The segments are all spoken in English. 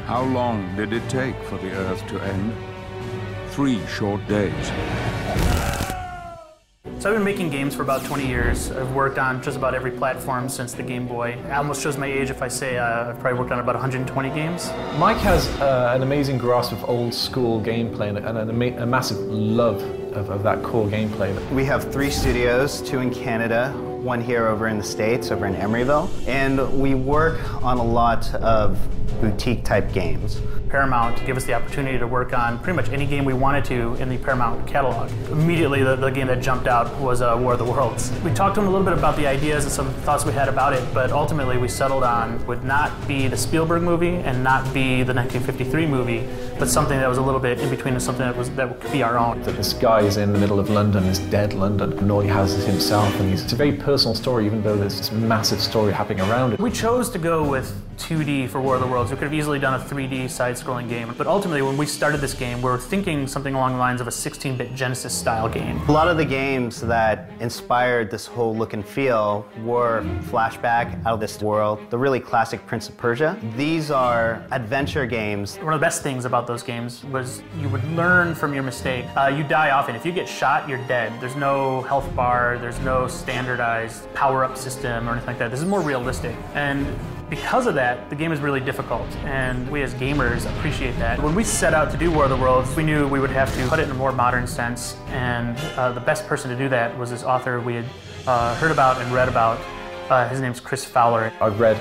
How long did it take for the Earth to end? 3 short days. So I've been making games for about 20 years. I've worked on just about every platform since the Game Boy. It almost shows my age if I say I've probably worked on about 120 games. Mike has an amazing grasp of old school gameplay and a massive love of that core gameplay. We have 3 studios, 2 in Canada, 1 here over in the States, over in Emeryville. And we work on a lot of boutique type games. Paramount gave us the opportunity to work on pretty much any game we wanted to in the Paramount catalog. Immediately the game that jumped out was War of the Worlds. We talked to them a little bit about the ideas and some thoughts we had about it, but ultimately we settled on would not be the Spielberg movie and not be the 1953 movie, but something that was a little bit in between and something that could be our own. That this guy is in the middle of London, this dead London, and all he has is himself, and it's a very personal story even though there's this massive story happening around it. We chose to go with 2D for War of the Worlds. We could have easily done a 3D side-scrolling game, but ultimately when we started this game, we were thinking something along the lines of a 16-bit Genesis-style game. A lot of the games that inspired this whole look and feel were Flashback, Out of This World, the really classic Prince of Persia. These are adventure games. One of the best things about those games was you would learn from your mistake. You die often. If you get shot, you're dead. There's no health bar, there's no standardized power-up system or anything like that. This is more realistic. And because of that, the game is really difficult, and we as gamers appreciate that. When we set out to do War of the Worlds, we knew we would have to put it in a more modern sense, and the best person to do that was this author we had heard about and read about. His name's Chris Fowler. I've read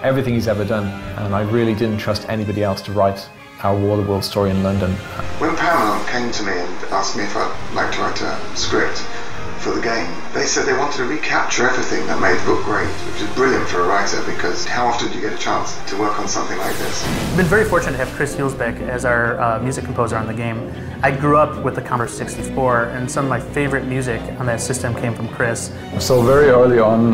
everything he's ever done, and I really didn't trust anybody else to write our War of the Worlds story in London. When Paramount came to me and asked me if I'd like to write a script for the game, they said they wanted to recapture everything that made the book great, which is brilliant for a writer because how often do you get a chance to work on something like this? I've been very fortunate to have Chris Hulsbeck as our music composer on the game. I grew up with the Commodore 64, and some of my favorite music on that system came from Chris. So very early on,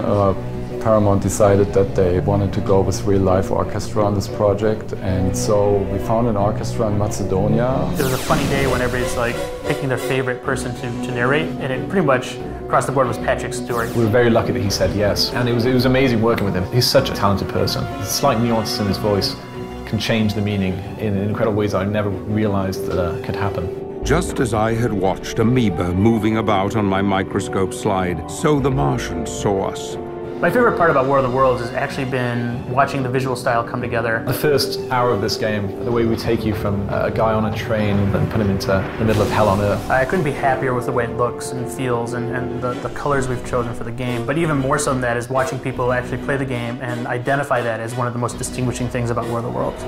Paramount decided that they wanted to go with real-life orchestra on this project, and so we found an orchestra in Macedonia. It was a funny day when everybody's like picking their favorite person to narrate, and it pretty much across the board was Patrick Stewart. We were very lucky that he said yes, and it was amazing working with him. He's such a talented person. The slight nuances in his voice can change the meaning in incredible ways that I never realized that could happen. Just as I had watched amoeba moving about on my microscope slide, so the Martians saw us. My favorite part about War of the Worlds has actually been watching the visual style come together. The first hour of this game, the way we take you from a guy on a train and put him into the middle of hell on earth. I couldn't be happier with the way it looks and feels and the colors we've chosen for the game. But even more so than that is watching people actually play the game and identify that as one of the most distinguishing things about War of the Worlds.